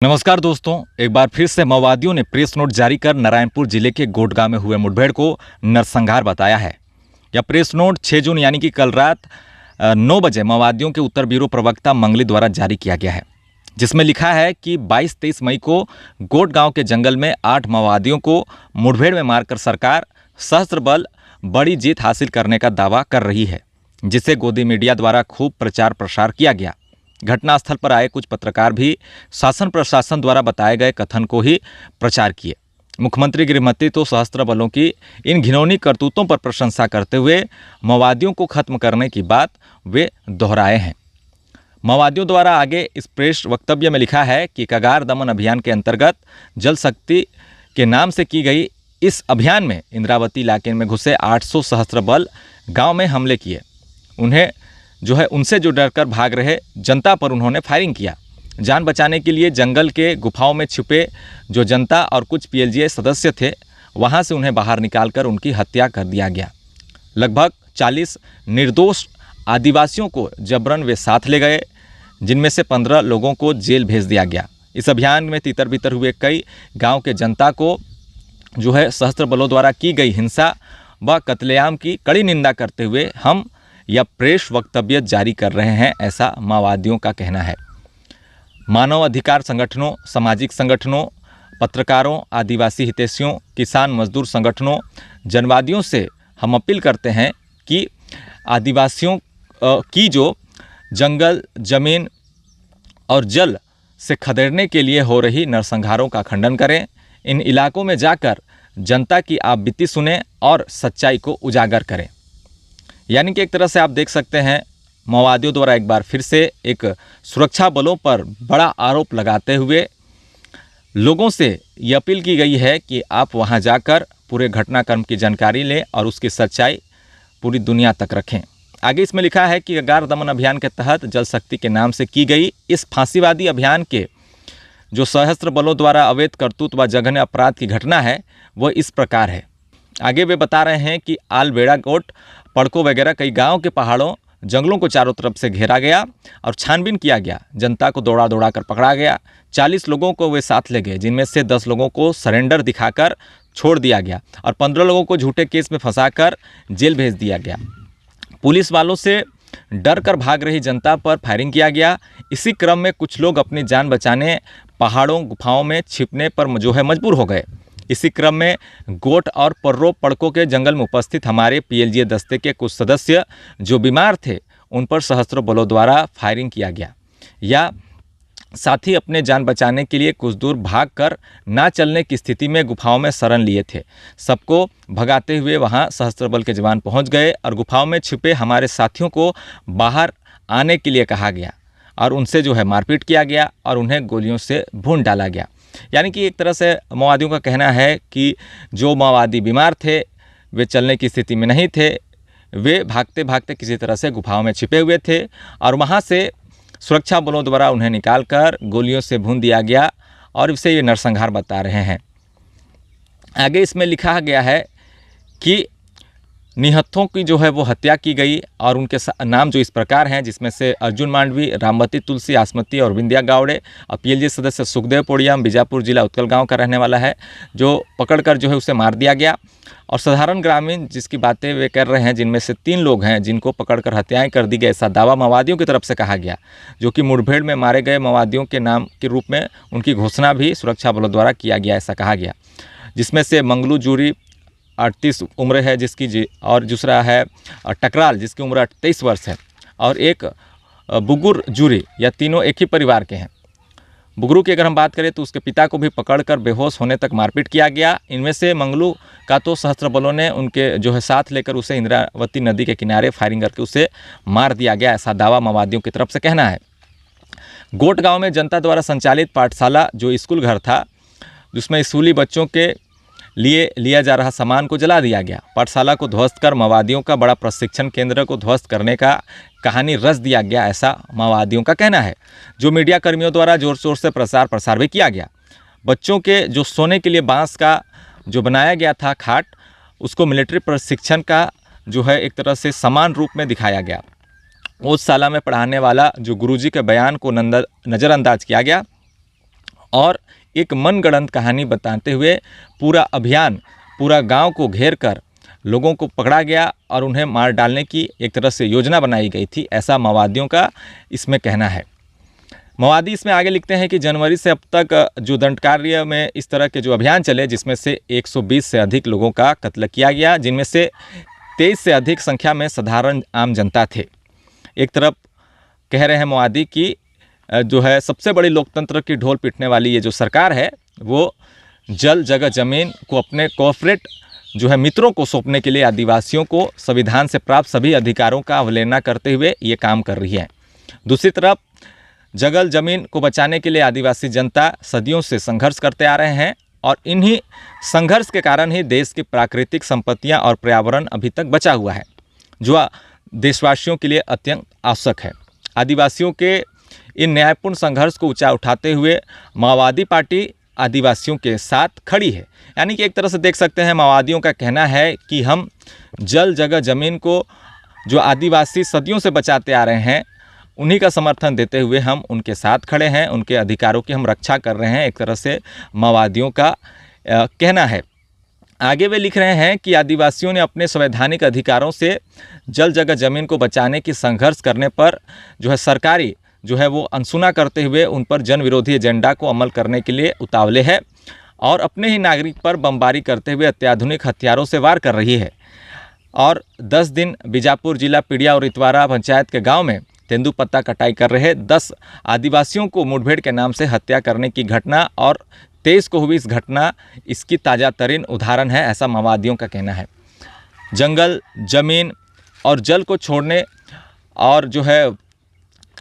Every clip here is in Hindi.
नमस्कार दोस्तों, एक बार फिर से माओवादियों ने प्रेस नोट जारी कर नारायणपुर जिले के गोटगांव में हुए मुठभेड़ को नरसंहार बताया है। यह प्रेस नोट 6 जून यानी कि कल रात 9 बजे माओवादियों के उत्तर ब्यूरो प्रवक्ता मंगली द्वारा जारी किया गया है, जिसमें लिखा है कि 22-23 मई को गोटगांव के जंगल में 8 माओवादियों को मुठभेड़ में मारकर सरकार सशस्त्र बल बड़ी जीत हासिल करने का दावा कर रही है, जिसे गोदी मीडिया द्वारा खूब प्रचार प्रसार किया गया। घटनास्थल पर आए कुछ पत्रकार भी शासन प्रशासन द्वारा बताए गए कथन को ही प्रचार किए। मुख्यमंत्री गृहमंत्री तो सशस्त्र बलों की इन घिनौनी करतूतों पर प्रशंसा करते हुए माओवादियों को खत्म करने की बात वे दोहराए हैं। माओवादियों द्वारा आगे इस प्रेस वक्तव्य में लिखा है कि कगार दमन अभियान के अंतर्गत जल शक्ति के नाम से की गई इस अभियान में इंद्रावती इलाके में घुसे 800 सशस्त्र बल गाँव में हमले किए। उनसे जो डरकर भाग रहे जनता पर उन्होंने फायरिंग किया। जान बचाने के लिए जंगल के गुफाओं में छुपे जो जनता और कुछ पीएलजीए सदस्य थे, वहां से उन्हें बाहर निकालकर उनकी हत्या कर दिया गया। लगभग 40 निर्दोष आदिवासियों को जबरन वे साथ ले गए, जिनमें से 15 लोगों को जेल भेज दिया गया। इस अभियान में तितर बितर हुए कई गाँव के जनता को सशस्त्र बलों द्वारा की गई हिंसा व कत्लेआम की कड़ी निंदा करते हुए हम यह प्रेस वक्तव्य जारी कर रहे हैं, ऐसा माओवादियों का कहना है। मानव अधिकार संगठनों, सामाजिक संगठनों, पत्रकारों, आदिवासी हितैषियों, किसान मजदूर संगठनों, जनवादियों से हम अपील करते हैं कि आदिवासियों की जो जंगल, जमीन और जल से खदेड़ने के लिए हो रही नरसंहारों का खंडन करें। इन इलाकों में जाकर जनता की आप बीती सुने और सच्चाई को उजागर करें। यानी कि एक तरह से आप देख सकते हैं, माओवादियों द्वारा एक बार फिर से एक सुरक्षा बलों पर बड़ा आरोप लगाते हुए लोगों से ये अपील की गई है कि आप वहां जाकर पूरे घटनाक्रम की जानकारी लें और उसकी सच्चाई पूरी दुनिया तक रखें। आगे इसमें लिखा है कि कगार दमन अभियान के तहत जल शक्ति के नाम से की गई इस फांसीवादी अभियान के जो सशस्त्र बलों द्वारा अवैध करतूत व जघन्य अपराध की घटना है वह इस प्रकार है। आगे वे बता रहे हैं कि आलबेड़ा गोट, पड़को वगैरह कई गांव के पहाड़ों, जंगलों को चारों तरफ से घेरा गया और छानबीन किया गया। जनता को दौड़ा दौड़ा कर पकड़ा गया। 40 लोगों को वे साथ ले गए, जिनमें से 10 लोगों को सरेंडर दिखाकर छोड़ दिया गया और 15 लोगों को झूठे केस में फंसाकर जेल भेज दिया गया। पुलिस वालों से डर कर भाग रही जनता पर फायरिंग किया गया। इसी क्रम में कुछ लोग अपनी जान बचाने पहाड़ों गुफाओं में छिपने पर मजबूर हो गए। इसी क्रम में गोट और पर्रो पड़कों के जंगल में उपस्थित हमारे पीएलजीए दस्ते के कुछ सदस्य जो बीमार थे, उन पर सशस्त्र बलों द्वारा फायरिंग किया गया। या साथ ही अपने जान बचाने के लिए कुछ दूर भागकर ना चलने की स्थिति में गुफाओं में शरण लिए थे। सबको भगाते हुए वहां सशस्त्र बल के जवान पहुंच गए और गुफाओं में छिपे हमारे साथियों को बाहर आने के लिए कहा गया और उनसे मारपीट किया गया और उन्हें गोलियों से भून डाला गया। यानी कि एक तरह से माओवादियों का कहना है कि जो माओवादी बीमार थे, वे चलने की स्थिति में नहीं थे, वे भागते भागते किसी तरह से गुफाओं में छिपे हुए थे और वहां से सुरक्षा बलों द्वारा उन्हें निकालकर गोलियों से भून दिया गया और इसे ये नरसंहार बता रहे हैं। आगे इसमें लिखा गया है कि निहत्थों की वो हत्या की गई और उनके नाम जो इस प्रकार हैं, जिसमें से अर्जुन मांडवी, रामवती तुलसी, आसमती और विंध्या गावड़े और पीएलजी सदस्य सुखदेव पोड़ियाम बीजापुर जिला उत्कल गांव का रहने वाला है, जो पकड़कर उसे मार दिया गया। और साधारण ग्रामीण जिसकी बातें वे कर रहे हैं, जिनमें से 3 लोग हैं जिनको पकड़कर हत्याएं कर दी गई, ऐसा दावा माओवादियों की तरफ से कहा गया, जो कि मुठभेड़ में मारे गए माओवादियों के नाम के रूप में उनकी घोषणा भी सुरक्षा बलों द्वारा किया गया, ऐसा कहा गया। जिसमें से मंगलू जूरी 38 उम्र है जिसकी, और दूसरा है टकराल जिसकी उम्र 23 वर्ष है, और एक बुगुर जूरी, या तीनों एक ही परिवार के हैं। बुगरू की अगर हम बात करें तो उसके पिता को भी पकड़कर बेहोश होने तक मारपीट किया गया। इनमें से मंगलू का तो सशस्त्र बलों ने उनके साथ लेकर उसे इंद्रावती नदी के किनारे फायरिंग करके उसे मार दिया गया, ऐसा दावा माओवादियों की तरफ से कहना है। गोट गाँव में जनता द्वारा संचालित पाठशाला जो स्कूल घर था, जिसमें स्कूली बच्चों के लिए लिया जा रहा सामान को जला दिया गया। पाठशाला को ध्वस्त कर माओवादियों का बड़ा प्रशिक्षण केंद्र को ध्वस्त करने का कहानी रच दिया गया, ऐसा माओवादियों का कहना है। जो मीडिया कर्मियों द्वारा जोर शोर से प्रसार भी किया गया। बच्चों के जो सोने के लिए बांस का जो बनाया गया था खाट, उसको मिलिट्री प्रशिक्षण का एक तरह से समान रूप में दिखाया गया। उस शाला में पढ़ाने वाला जो गुरुजी के बयान को नज़रअंदाज किया गया और एक मनगढ़ंत कहानी बताते हुए पूरा अभियान, पूरा गांव को घेर कर लोगों को पकड़ा गया और उन्हें मार डालने की एक तरह से योजना बनाई गई थी, ऐसा माओवादियों का इसमें कहना है। माओवादी इसमें आगे लिखते हैं कि जनवरी से अब तक जो दंडकार्य में इस तरह के जो अभियान चले, जिसमें से 120 से अधिक लोगों का कत्ल किया गया, जिनमें से 23 से अधिक संख्या में साधारण आम जनता थे। एक तरफ कह रहे हैं माओवादी कि जो है सबसे बड़ी लोकतंत्र की ढोल पीटने वाली ये जो सरकार है, वो जल जगह जमीन को अपने कॉर्पोरेट जो है मित्रों को सौंपने के लिए आदिवासियों को संविधान से प्राप्त सभी अधिकारों का अवहेलना करते हुए ये काम कर रही है। दूसरी तरफ जंगल जमीन को बचाने के लिए आदिवासी जनता सदियों से संघर्ष करते आ रहे हैं और इन्हीं संघर्ष के कारण ही देश की प्राकृतिक संपत्तियां और पर्यावरण अभी तक बचा हुआ है, जो देशवासियों के लिए अत्यंत आवश्यक है। आदिवासियों के इन न्यायपूर्ण संघर्ष को ऊंचा उठाते हुए माओवादी पार्टी आदिवासियों के साथ खड़ी है। यानी कि एक तरह से देख सकते हैं माओवादियों का कहना है कि हम जल जगह जमीन को जो आदिवासी सदियों से बचाते आ रहे हैं, उन्हीं का समर्थन देते हुए हम उनके साथ खड़े हैं, उनके अधिकारों की हम रक्षा कर रहे हैं, एक तरह से माओवादियों का कहना है। आगे वे लिख रहे हैं कि आदिवासियों ने अपने संवैधानिक अधिकारों से जल जगह जमीन को बचाने की संघर्ष करने पर जो है सरकारी जो है वो अनसुना करते हुए उन पर जन विरोधी एजेंडा को अमल करने के लिए उतावले है और अपने ही नागरिक पर बमबारी करते हुए अत्याधुनिक हथियारों से वार कर रही है। और 10 दिन बीजापुर जिला पिड़िया और इतवारा पंचायत के गांव में तेंदुपत्ता कटाई कर रहे 10 आदिवासियों को मुठभेड़ के नाम से हत्या करने की घटना और 23 को हुई इस घटना इसकी ताज़ा तरीन उदाहरण है, ऐसा माओवादियों का कहना है। जंगल जमीन और जल को छोड़ने और जो है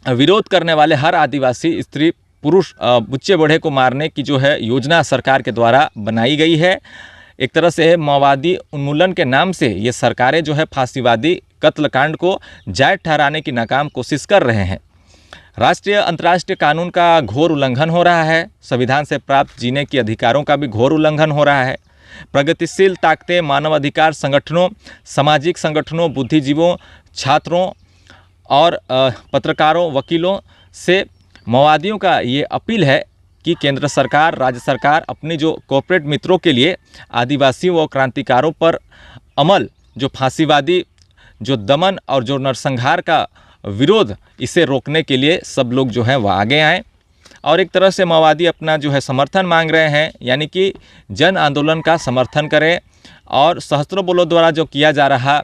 विरोध करने वाले हर आदिवासी स्त्री पुरुष बच्चे बूढ़े को मारने की जो है योजना सरकार के द्वारा बनाई गई है। एक तरह से माओवादी उन्मूलन के नाम से ये सरकारें जो है फांसीवादी कत्लकांड को जायज़ ठहराने की नाकाम कोशिश कर रहे हैं। राष्ट्रीय अंतर्राष्ट्रीय कानून का घोर उल्लंघन हो रहा है। संविधान से प्राप्त जीने के अधिकारों का भी घोर उल्लंघन हो रहा है। प्रगतिशील ताकतें, मानवाधिकार संगठनों, सामाजिक संगठनों, बुद्धिजीवों, छात्रों और पत्रकारों, वकीलों से माओवादियों का ये अपील है कि केंद्र सरकार, राज्य सरकार अपनी जो कॉर्पोरेट मित्रों के लिए आदिवासियों व क्रांतिकारों पर अमल, जो फांसीवादी जो दमन और जो नरसंहार का विरोध, इसे रोकने के लिए सब लोग जो है वह आगे आएँ। और एक तरह से माओवादी अपना जो है समर्थन मांग रहे हैं, यानी कि जन आंदोलन का समर्थन करें और सहस्त्रों बोलों द्वारा जो किया जा रहा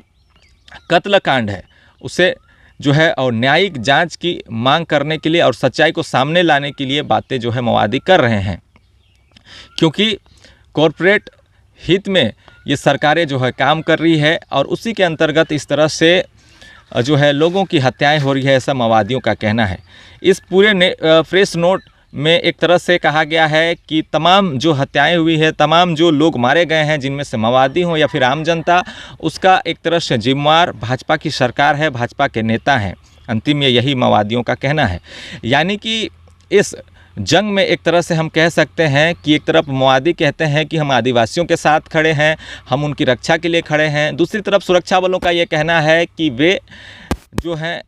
कत्लकांड है उसे जो है और न्यायिक जांच की मांग करने के लिए और सच्चाई को सामने लाने के लिए बातें जो है माओवादी कर रहे हैं। क्योंकि कॉरपोरेट हित में ये सरकारें जो है काम कर रही है और उसी के अंतर्गत इस तरह से जो है लोगों की हत्याएं हो रही है, ऐसा माओवादियों का कहना है। इस पूरे प्रेस नोट में एक तरह से कहा गया है कि तमाम जो हत्याएं हुई है, तमाम जो लोग मारे गए हैं, जिनमें से माओवादी हों या फिर आम जनता, उसका एक तरह से जिम्मेवार भाजपा की सरकार है, भाजपा के नेता हैं। अंतिम में यही माओवादियों का कहना है। यानी कि इस जंग में एक तरह से हम कह सकते हैं कि एक तरफ माओवादी कहते हैं कि हम आदिवासियों के साथ खड़े हैं, हम उनकी रक्षा के लिए खड़े हैं। दूसरी तरफ सुरक्षा बलों का ये कहना है कि वे जो हैं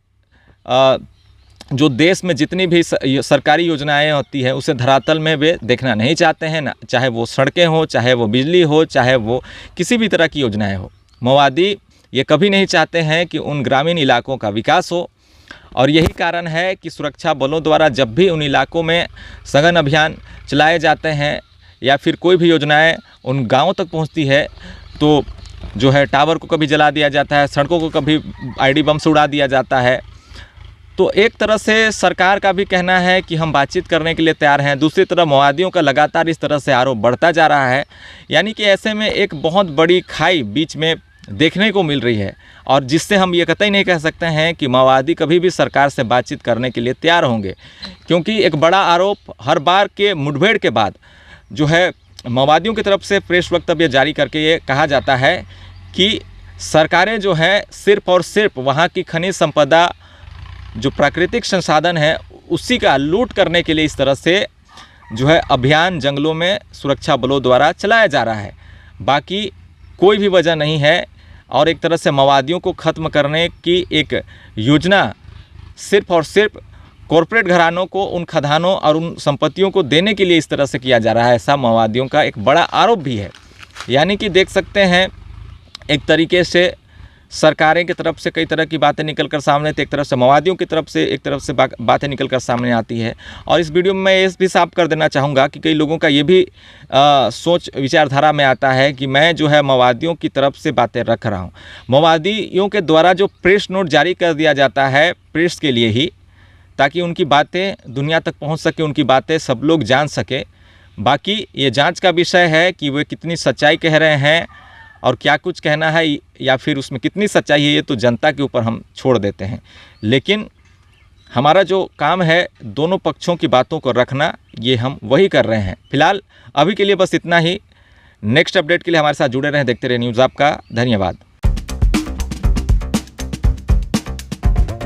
जो देश में जितनी भी सरकारी योजनाएं होती है उसे धरातल में वे देखना नहीं चाहते हैं, ना चाहे वो सड़कें हो, चाहे वो बिजली हो, चाहे वो किसी भी तरह की योजनाएं हो। माओवादी ये कभी नहीं चाहते हैं कि उन ग्रामीण इलाकों का विकास हो और यही कारण है कि सुरक्षा बलों द्वारा जब भी उन इलाकों में सघन अभियान चलाए जाते हैं या फिर कोई भी योजनाएं उन गाँवों तक पहुँचती है तो जो है टावर को कभी जला दिया जाता है, सड़कों को कभी आईडी बम से उड़ा दिया जाता है। तो एक तरह से सरकार का भी कहना है कि हम बातचीत करने के लिए तैयार हैं। दूसरी तरफ माओवादियों का लगातार इस तरह से आरोप बढ़ता जा रहा है। यानी कि ऐसे में एक बहुत बड़ी खाई बीच में देखने को मिल रही है और जिससे हम ये कतई नहीं कह सकते हैं कि माओवादी कभी भी सरकार से बातचीत करने के लिए तैयार होंगे। क्योंकि एक बड़ा आरोप हर बार के मुठभेड़ के बाद जो है माओवादियों की तरफ से प्रेस वक्तव्य जारी करके ये कहा जाता है कि सरकारें जो है सिर्फ और सिर्फ वहाँ की खनिज संपदा, जो प्राकृतिक संसाधन है, उसी का लूट करने के लिए इस तरह से जो है अभियान जंगलों में सुरक्षा बलों द्वारा चलाया जा रहा है। बाकी कोई भी वजह नहीं है और एक तरह से माओवादियों को ख़त्म करने की एक योजना सिर्फ और सिर्फ कॉरपोरेट घरानों को उन खदानों और उन संपत्तियों को देने के लिए इस तरह से किया जा रहा है, ऐसा माओवादियों का एक बड़ा आरोप भी है। यानी कि देख सकते हैं एक तरीके से सरकारें की तरफ से कई तरह की बातें निकल कर सामने, तो एक तरफ से माओवादियों की तरफ से एक तरफ से बातें निकल कर सामने आती है। और इस वीडियो में मैं ये भी साफ कर देना चाहूँगा कि कई लोगों का ये भी सोच विचारधारा में आता है कि मैं जो है माओवादियों की तरफ से बातें रख रहा हूँ। माओवादियों के द्वारा जो प्रेस नोट जारी कर दिया जाता है प्रेस के लिए ही, ताकि उनकी बातें दुनिया तक पहुँच सके, उनकी बातें सब लोग जान सके। बाकी ये जाँच का विषय है कि वे कितनी सच्चाई कह रहे हैं और क्या कुछ कहना है, या फिर उसमें कितनी सच्चाई है, ये तो जनता के ऊपर हम छोड़ देते हैं। लेकिन हमारा जो काम है दोनों पक्षों की बातों को रखना, ये हम वही कर रहे हैं। फिलहाल अभी के लिए बस इतना ही। नेक्स्ट अपडेट के लिए हमारे साथ जुड़े रहें, देखते रहे न्यूज़ आपका। धन्यवाद।